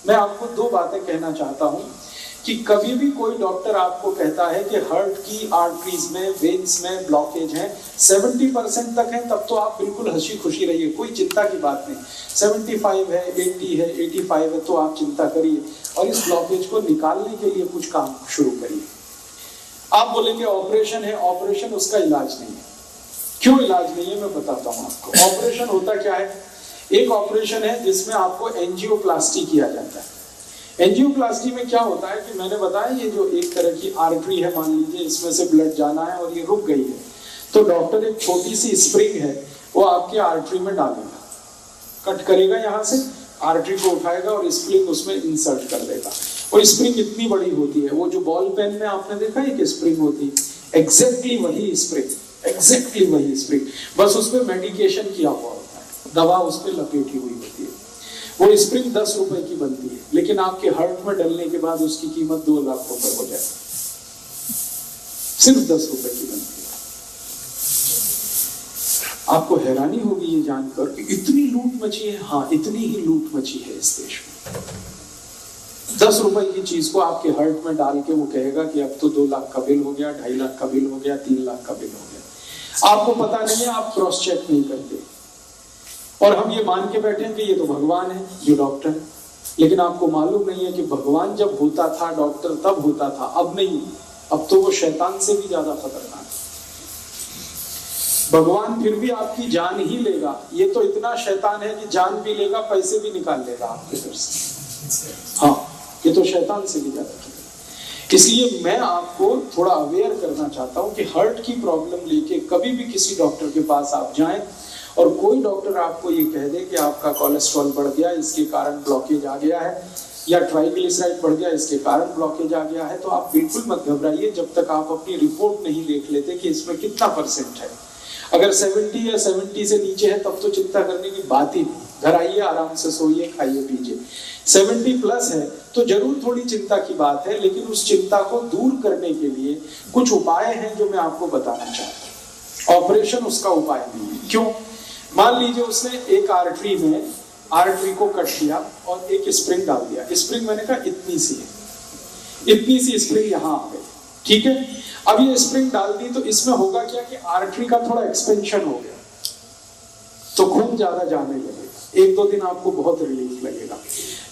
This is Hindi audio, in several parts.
मैं आपको दो बातें कहना चाहता हूं कि कभी भी कोई डॉक्टर आपको कहता है कि हार्ट की आर्टरीज में, वेन्स में ब्लॉकेज है, 70% तक है, तब तो आप बिल्कुल हंसी खुशी रहिए, कोई चिंता की बात नहीं। 75 है, 80 है, 85 है, तो आप चिंता करिए और इस ब्लॉकेज को निकालने के लिए कुछ काम शुरू करिए। आप बोलेंगे ऑपरेशन है, ऑपरेशन उसका इलाज नहीं है। क्यों इलाज नहीं है मैं बताता हूं आपको। ऑपरेशन होता क्या है? एक ऑपरेशन है जिसमें आपको एंजियोप्लास्टी किया जाता है। एंजियोप्लास्टी में क्या होता है कि मैंने बताया ये जो एक तरह की आर्टरी है, मान लीजिए इसमें से ब्लड जाना है और ये रुक गई है, तो डॉक्टर एक छोटी सी स्प्रिंग है वो आपके आर्टरी में डालेगा, कट करेगा, यहाँ से आर्टरी को उठाएगा और स्प्रिंग उसमें इंसर्ट कर देगा। और स्प्रिंग इतनी बड़ी होती है, वो जो बॉल पेन में आपने देखा है कि स्प्रिंग होती है, एग्जैक्टली वही स्प्रिंग, एग्जैक्टली वही स्प्रिंग, बस उसमें मेडिकेशन किया हुआ होता है, दवा उस पर लपेटी हुई होती है। वो स्प्रिंग 10 रुपए की बनती है, लेकिन आपके हार्ट में डलने के बाद उसकी कीमत 2 लाख रुपए हो जाए, सिर्फ 10 रुपए की बनती है। आपको हैरानी होगी ये जानकर कि इतनी लूट मची है। हाँ, इतनी ही लूट मची है इस देश में। 10 रुपए की चीज को आपके हार्ट में डाल के वो कहेगा कि अब तो 2 लाख का बिल हो गया, 2.5 लाख का बिल हो गया, 3 लाख का बिल हो गया। आपको पता नहीं है, आप क्रॉस चेक नहीं करते और हम ये मान के बैठे हैं कि ये तो भगवान है जो डॉक्टर है। लेकिन आपको मालूम नहीं है कि भगवान जब होता था डॉक्टर तब होता था, अब नहीं। अब तो वो शैतान से भी ज्यादा खतरनाक है। भगवान फिर भी आपकी जान ही लेगा, ये तो इतना शैतान है कि जान भी लेगा, पैसे भी निकाल लेगा आपके घर से। हाँ, ये तो शैतान से भी ज्यादा खतरनाक। इसलिए मैं आपको थोड़ा अवेयर करना चाहता हूं कि हार्ट की प्रॉब्लम लेके कभी भी किसी डॉक्टर के पास आप जाएं और कोई डॉक्टर आपको ये कह दे कि आपका कोलेस्ट्रॉल बढ़ गया, इसके कारण ब्लॉकेज आ गया है, या ट्राइग्लिसराइड बढ़ गया, इसके कारण ब्लॉकेज आ गया है, तो आप बिल्कुल मत घबराइए जब तक आप अपनी रिपोर्ट नहीं देख लेते कि इसमें कितना % है। अगर 70 या 70 से नीचे है तब तो चिंता करने की बात ही नहीं। घर आइए, आराम से सोइए, खाइए पीजिए। 70+ है तो जरूर थोड़ी चिंता की बात है, लेकिन उस चिंता को दूर करने के लिए कुछ उपाय हैं जो मैं आपको बताना चाहता हूँ। ऑपरेशन उसका उपाय नहीं है। क्यों? मान लीजिए उसने एक आर्टरी को कट किया और एक स्प्रिंग डाल दिया। स्प्रिंग मैंने कहा इतनी सी है, इतनी सी स्प्रिंग यहाँ आ गई, ठीक है। अब ये स्प्रिंग डाल दी तो इसमें होगा क्या कि आर्टरी का थोड़ा एक्सपेंशन हो गया, तो खून ज्यादा जाने लगेगा। 1-2 दिन आपको बहुत रिलीफ लगेगा,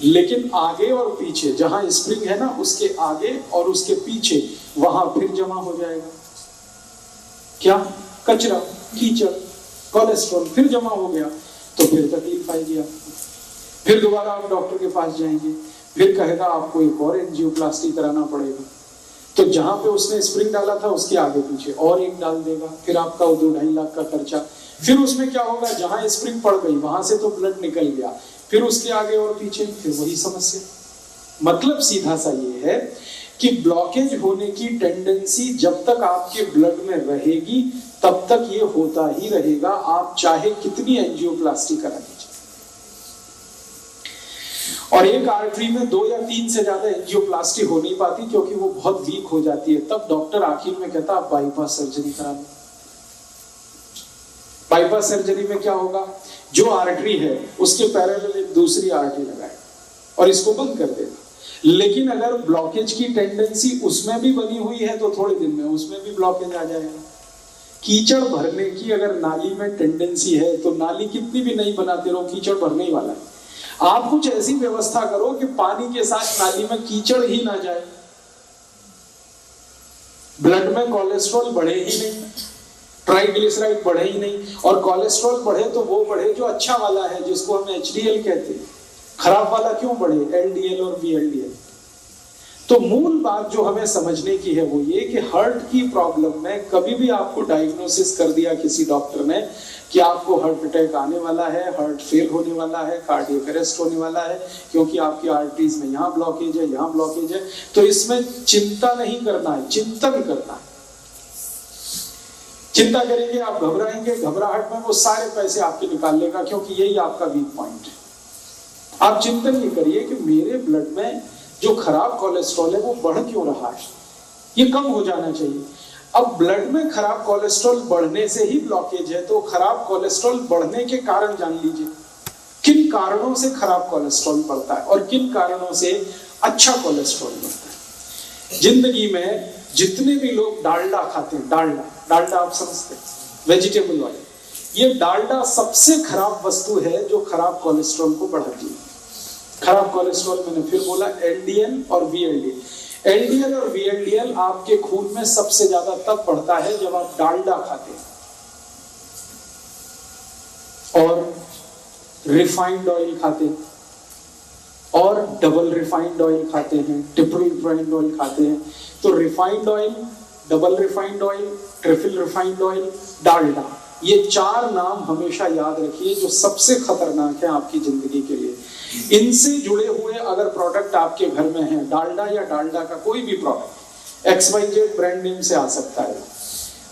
लेकिन आगे और पीछे जहां स्प्रिंग है ना, उसके आगे और उसके पीछे वहां फिर जमा हो जाएगा क्या? कचरा, कीचड़, कोलेस्ट्रॉल फिर जमा हो गया, तो फिर तकलीफ आएगी आपको। फिर दोबारा आप डॉक्टर के पास जाएंगे, फिर कहेगा आपको एक और एंजियोप्लास्टी कराना पड़ेगा। तो जहां पे उसने स्प्रिंग डाला था उसके आगे पीछे और एक डाल देगा, फिर आपका 2-2.5 लाख का खर्चा। फिर उसमें क्या होगा, जहां स्प्रिंग पड़ गई वहां से तो ब्लड निकल गया, फिर उसके आगे और पीछे फिर वही समस्या। मतलब सीधा सा ये है कि ब्लॉकेज होने की टेंडेंसी जब तक आपके ब्लड में रहेगी तब तक ये होता ही रहेगा, आप चाहे कितनी एंजियोप्लास्टी करा लीजिए। और एक आर्टरी में 2 या 3 से ज्यादा एंजियोप्लास्टी हो नहीं पाती क्योंकि वो बहुत वीक हो जाती है। तब डॉक्टर आखिर में कहता आप बाईपास सर्जरी करा लो। बाईपास सर्जरी में क्या होगा, जो आर्टरी है उसके पैरेलल एक दूसरी आर्टरी लगाएगा और इसको बंद कर देगा। लेकिन अगर ब्लॉकेज की टेंडेंसी उसमें भी बनी हुई है तो थोड़े दिन में उसमें भी ब्लॉकेज आ जाएगा। कीचड़ भरने की अगर नाली में टेंडेंसी है तो नाली कितनी भी नहीं बनाते रहो, कीचड़ भरने ही वाला है। आप कुछ ऐसी व्यवस्था करो कि पानी के साथ नाली में कीचड़ ही ना जाए, ब्लड में कोलेस्ट्रॉल बढ़े ही नहीं, ट्राइग्लिसराइड बढ़े ही नहीं। और कोलेस्ट्रॉल बढ़े तो वो बढ़े जो अच्छा वाला है, जिसको हम HDL कहते हैं। खराब वाला क्यों बढ़े, LDL और VLDL। तो मूल बात जो हमें समझने की है वो ये कि हार्ट की प्रॉब्लम में कभी भी आपको डायग्नोसिस कर दिया किसी डॉक्टर ने कि आपको हार्ट अटैक आने वाला है, हार्ट फेल होने वाला है, कार्डियक अरेस्ट होने वाला है क्योंकि आपकी आर्टरीज में यहाँ ब्लॉकेज है, यहाँ ब्लॉकेज है, तो इसमें चिंता नहीं करना है, चिंतन करना है। चिंता करेंगे आप, घबराएंगे, घबराहट में वो सारे पैसे आपके निकाल लेगा, क्योंकि यही आपका वीक पॉइंट है। आप चिंतन ये करिए कि मेरे ब्लड में जो खराब कोलेस्ट्रॉल है वो बढ़ क्यों रहा है, ये कम हो जाना चाहिए। अब ब्लड में खराब कोलेस्ट्रॉल बढ़ने से ही ब्लॉकेज है, तो खराब कोलेस्ट्रॉल बढ़ने के कारण जान लीजिए किन कारणों से खराब कोलेस्ट्रॉल बढ़ता है और किन कारणों से अच्छा कोलेस्ट्रॉल बढ़ता है। जिंदगी में जितने भी लोग डालडा खाते हैं, डालडा आप समझते हैं, वेजिटेबल ऑयल, ये डालडा सबसे खराब वस्तु है जो खराब कोलेस्ट्रॉल को बढ़ाती है। खराब कोलेस्ट्रॉल मैंने फिर बोला एलडीएल और वीएलडीएल। एलडीएल और वीएलडीएल आपके खून में सबसे ज्यादा तब बढ़ता है जब आप डालडा खाते हैं और रिफाइंड ऑयल खाते हैं और डबल रिफाइंड ऑयल खाते हैं, ट्रिपल रिफाइंड ऑयल खाते हैं। तो refined oil, double refined oil, triple refined oil, Dalda, ये 4 नाम हमेशा याद रखिए जो सबसे खतरनाक है आपकी जिंदगी के लिए। इनसे जुड़े हुए अगर प्रोडक्ट आपके घर में है, डालडा या डालडा का कोई भी प्रोडक्ट, XYZ ब्रांड नेम से आ सकता है।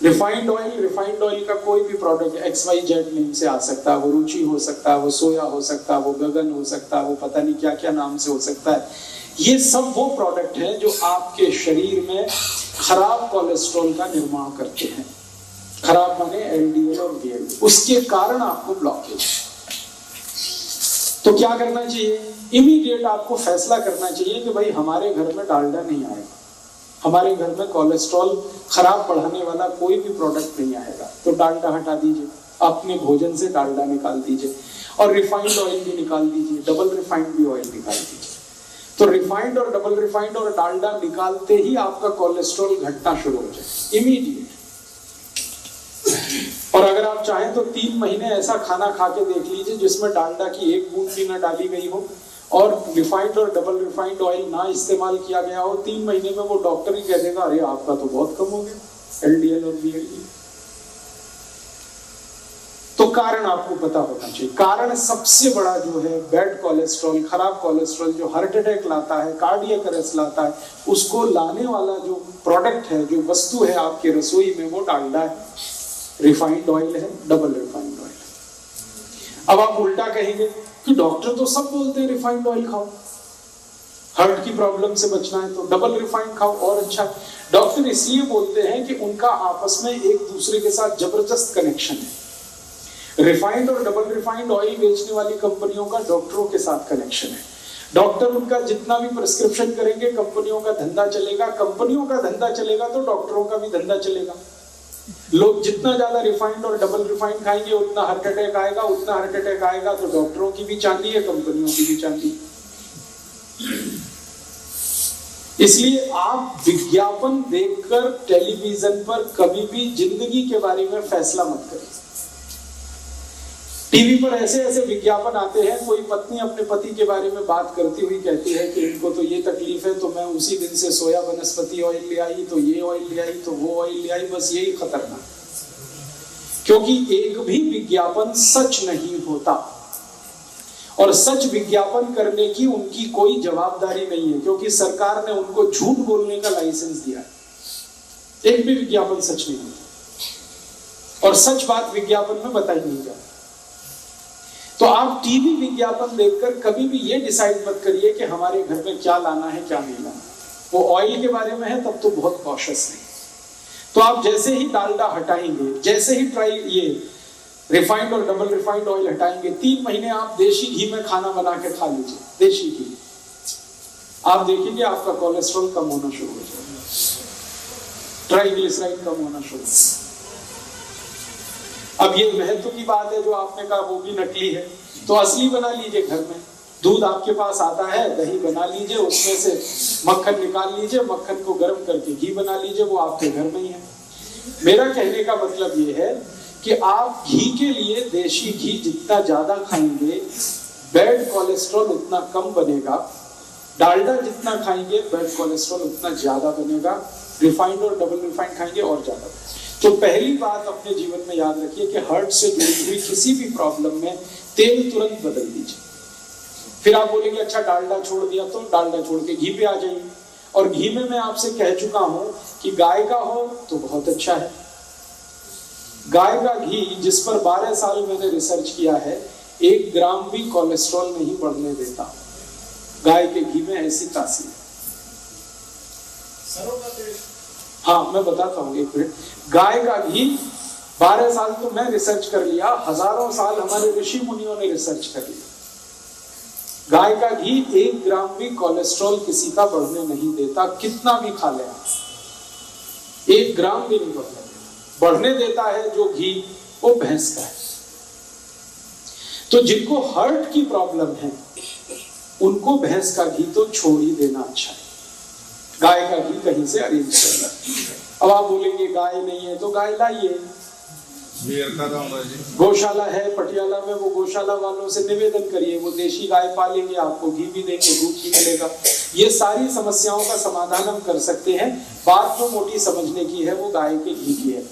रिफाइंड ऑयल का कोई भी प्रोडक्ट XYZ नेम से आ सकता है। वो रुचि हो सकता है, वो सोया हो सकता है, वो गगन हो सकता है, वो पता नहीं क्या क्या नाम से हो सकता है। ये सब वो प्रोडक्ट है जो आपके शरीर में खराब कोलेस्ट्रॉल का निर्माण करते हैं। खराब माने एलडीएल और वीएलडीएल, उसके कारण आपको ब्लॉकेज। तो क्या करना चाहिए? इमीडिएट आपको फैसला करना चाहिए कि भाई हमारे घर में डालडा नहीं आएगा, हमारे घर में कोलेस्ट्रॉल खराब बढ़ाने वाला कोई भी प्रोडक्ट नहीं आएगा। तो डालडा हटा दीजिए, अपने भोजन से डालडा निकाल दीजिए और रिफाइंड ऑयल भी निकाल दीजिए, डबल रिफाइंड भी ऑयल निकाल दीजिए। तो रिफाइंड और डबल रिफाइंड और डालडा निकालते ही आपका कोलेस्ट्रॉल घटना शुरू हो जाए इमीडिएट। और अगर आप चाहें तो 3 महीने ऐसा खाना खा के देख लीजिए जिसमें डालडा की 1 बूंद भी ना डाली गई हो और रिफाइंड और डबल रिफाइंड ऑयल ना इस्तेमाल किया गया हो। 3 महीने में वो डॉक्टर ही कह देगा अरे आपका तो बहुत कम हो गया एलडीएल और वीएलडीएल। तो कारण आपको पता होना चाहिए। कारण सबसे बड़ा जो है बैड कोलेस्ट्रॉल, खराब कोलेस्ट्रॉल जो हार्ट अटैक लाता है, कार्डियक अरेस्ट लाता है, उसको लाने वाला जो प्रोडक्ट है, जो वस्तु है आपके रसोई में, वो डालडा है, रिफाइंड ऑयल है, डबल रिफाइंड ऑयल है। अब आप उल्टा कहेंगे कि डॉक्टर तो सब बोलते हैं रिफाइंड ऑयल खाओ, हार्ट की प्रॉब्लम से बचना है तो डबल रिफाइंड खाओ और अच्छा। डॉक्टर इसलिए बोलते हैं कि उनका आपस में एक दूसरे के साथ जबरदस्त कनेक्शन है। रिफाइंड और डबल रिफाइंड ऑयल बेचने वाली कंपनियों का डॉक्टरों के साथ कनेक्शन है। डॉक्टर उनका जितना भी प्रिस्क्रिप्शन करेंगे कंपनियों का धंधा चलेगा, कंपनियों का धंधा चलेगा तो डॉक्टरों का भी धंधा चलेगा। लोग जितना ज्यादा रिफाइंड और डबल रिफाइंड खाएंगे उतना हार्ट अटैक आएगा, उतना हार्ट अटैक आएगा तो डॉक्टरों की भी चांदी है, कंपनियों की भी चांदी। इसलिए आप विज्ञापन देखकर टेलीविजन पर कभी भी जिंदगी के बारे में फैसला मत करें। टीवी पर ऐसे ऐसे विज्ञापन आते हैं, कोई पत्नी अपने पति के बारे में बात करती हुई कहती है कि इनको तो ये तकलीफ है तो मैं उसी दिन से सोया वनस्पति ऑयल ले आई, तो ये ऑयल ले आई, तो वो ऑयल ले आई। बस यही खतरनाक, क्योंकि एक भी विज्ञापन सच नहीं होता और सच विज्ञापन करने की उनकी कोई जवाबदारी नहीं है, क्योंकि सरकार ने उनको झूठ बोलने का लाइसेंस दिया है। एक भी विज्ञापन सच नहीं होता और सच बात विज्ञापन में बताई नहीं जाती। तो आप टीवी विज्ञापन देखकर कभी भी ये डिसाइड मत करिए कि हमारे घर में क्या लाना है क्या नहीं लाना। वो ऑयल के बारे में है तब तो बहुत कॉशियस है। तो आप जैसे ही डालडा हटाएंगे, जैसे ही ये रिफाइंड और डबल रिफाइंड ऑयल हटाएंगे, 3 महीने आप देशी घी में खाना बना के खा लीजिए, देशी घी, आप देखेंगे आपका कोलेस्ट्रॉल कम होना शुरू हो जाएगा, ट्राइग्लिसराइड कम होना शुरू हो जाएगा। अब ये महत्व की बात है जो आपने कहा वो भी नकली है, तो असली बना लीजिए घर में। दूध आपके पास आता है, दही बना लीजिए, उसमें से मक्खन निकाल लीजिए, मक्खन को गर्म करके घी बना लीजिए, वो आपके घर में ही है। मेरा कहने का मतलब ये है कि आप घी के लिए देशी घी जितना ज्यादा खाएंगे बैड कोलेस्ट्रॉल उतना कम बनेगा, डालडा जितना खाएंगे बैड कोलेस्ट्रॉल उतना ज्यादा बनेगा, रिफाइंड और डबल रिफाइंड खाएंगे और ज्यादा। तो पहली बात अपने जीवन में याद रखिए कि हार्ट से जुड़ी हुई किसी भी प्रॉब्लम में तेल तुरंत बदल दीजिए। फिर आप बोलेंगे अच्छा डालडा छोड़ दिया, तो डालडा छोड़ के घी पे आ जाइए। और घी में मैं आपसे कह चुका हूं कि गाय का हो तो बहुत अच्छा है। गाय का घी जिस पर 12 साल मैंने रिसर्च किया है, 1 ग्राम भी कोलेस्ट्रॉल नहीं बढ़ने देता। गाय के घी में ऐसी तासीर है। हाँ मैं बताता हूँ, 1 मिनट। गाय का घी 12 साल तो मैं रिसर्च कर लिया, हजारों साल हमारे ऋषि मुनियों ने रिसर्च कर लिया। गाय का घी 1 ग्राम भी कोलेस्ट्रॉल किसी का बढ़ने नहीं देता, कितना भी खा ले आप, 1 ग्राम भी नहीं बढ़ने देता। बढ़ने देता है जो घी वो भैंस का है। तो जिनको हार्ट की प्रॉब्लम है उनको भैंस का घी तो छोड़ ही देना अच्छा है, गाय का घी कहीं से अरेंज करना। अब आप बोलेंगे गाय नहीं है तो गाय लाइए, गौशाला है पटियाला में, वो गौशाला वालों से निवेदन करिए, वो देशी गाय पालेंगे, आपको घी भी देंगे, दूध भी मिलेगा। ये सारी समस्याओं का समाधान हम कर सकते हैं। बात जो मोटी समझने की है वो गाय के घी की है।